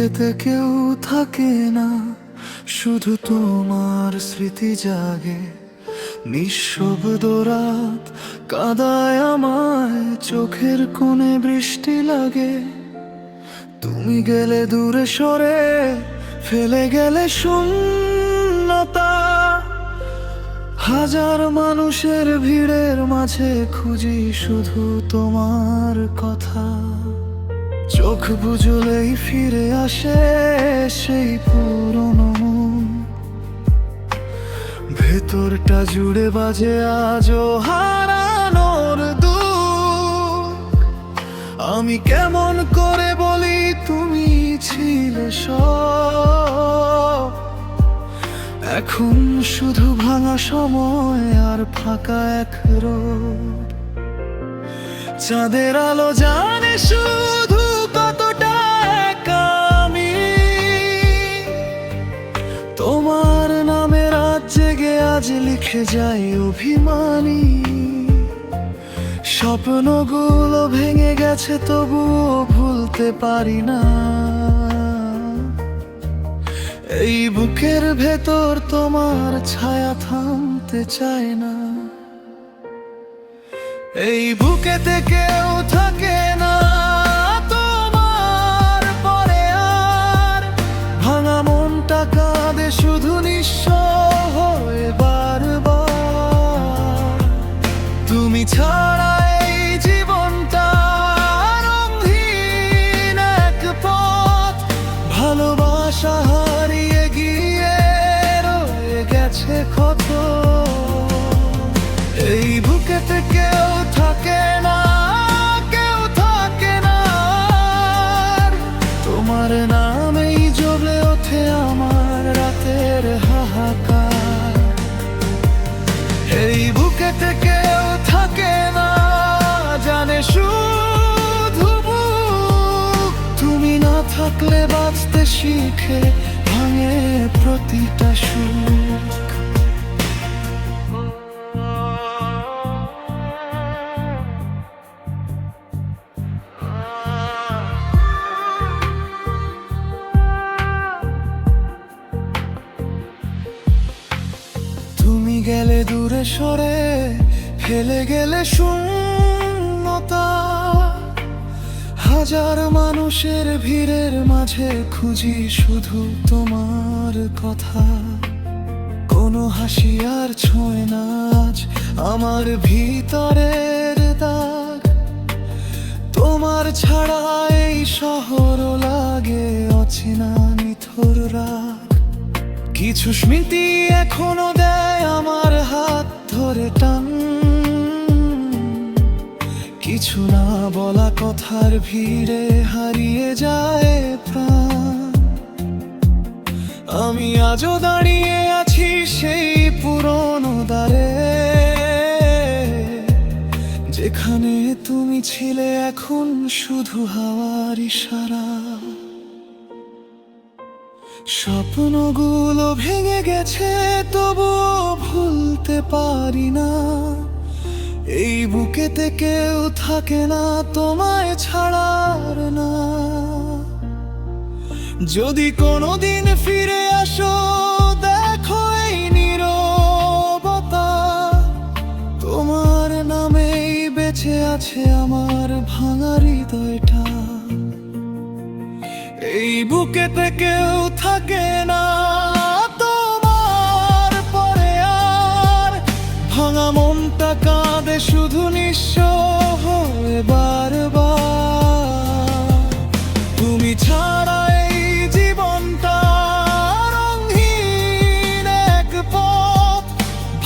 বুকেতে কেউ থাকে না, শুধু তোমার স্মৃতি জাগে। নিঃশব্দ রাত কাঁদায় আমায়, চোখের কোণে বৃষ্টি লাগে। তুমি গেলে দূরে সরে, ফেলে গেলে শূন্যতা। হাজার মানুষের ভিড়ের মাঝে খুঁজি শুধু তোমার কথা। চোখ বুঝলেই ফিরে আসে সেই পুরনো মন, ভেতরটা জুড়ে বাজে আজও হারানোর দুঃখ। আমি কেমন করে বলি তুমি ছিলে সব, এখন শুধু ভাঙা সময় আর ফাঁকা এক রোদ। চাঁদের আলো জানে শুধু কতটা একা আমি। তোমার নামে রাত জেগে আজ লিখে যাই অভিমানী। স্বপ্নগুলো ভেঙে গেছে তবুও ভুলতে পারি না। এই বুকের ভেতর তোমার ছায়া থামতে চায় না। এই বুকেতে কেউ থাকে না তোমার পরে আর। ভাঙা মনটা কাঁদে শুধু নিঃস্ব হয়ে বারবার। তুমি ছাড়া এই জীবনটা রঙহীন এক পথ। ভালোবাসা হারিয়ে গিয়ে রয়ে গেছে ক্ষত। এই বুকেতে কেউ থাকে না, কেউ থাকে না আর। তোমার নামেই জ্বলে ওঠে আমার রাতের হাহাকার। এই বুকেতে কেউ থাকে না, জানে শুধু বুক। তুমি না থাকলে বাঁচতে শিখে ভাঙে প্রতিটা সুখ। তুমি গেলে দূরে সরে, ফেলে গেলে শূন্যতা। হাজার মানুষের ভিড়ের মাঝে খুঁজি শুধু তোমার কথা। কোনো হাসি আর ছোঁয় না আজ আমার ভিতরের দাগ। তোমার ছাড়া এই শহর লাগে অচেনা নিথর রাত। কিছু স্মৃতি এখনো দেয় আমার হাত ধরে টান। কিছু না বলা কথার ভিড়ে হারিয়ে যায় প্রাণ। আমি আজও দাঁড়িয়ে আছি সেই পুরনো দ্বারে, যেখানে তুমি ছিলে এখন শুধু হাওয়ার ইশারা। স্বপ্নগুলো ভেঙে গেছে তবুও ভুলতে পারি না। এই বুকেতে কেউ থাকে না তোমায় ছাড়ার না। যদি কোনোদিন ফিরে আসো দেখো এই নীরবতা। তোমার নামেই বেঁচে আছে আমার ভাঙা হৃদয়টা। এই বুকেতে কেউ থাকে না তোমার পরে আর। ভাঙা মনটা কাঁদে শুধু নিঃস্ব হয়ে বারবার। তুমি ছাড়া এই জীবনটা রঙহীন এক পথ।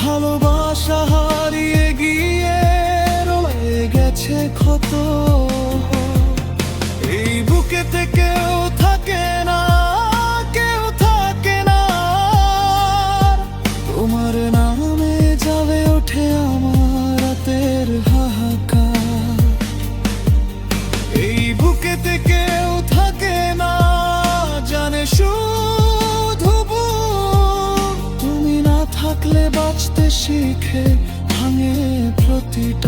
ভালোবাসা হারিয়ে গিয়ে রয়ে গেছে ক্ষত। এই বুকেতে কেউ থাকে না, কেউ থাকে না আর। তোমার নামে জ্বলে ওঠে আমার রাতের হাহাকার। এই বুকেতে কেউ থাকে না, জানে শুধু বুক। তুমি না থাকলে বাঁচতে শিখে ভাঙে প্রতিটা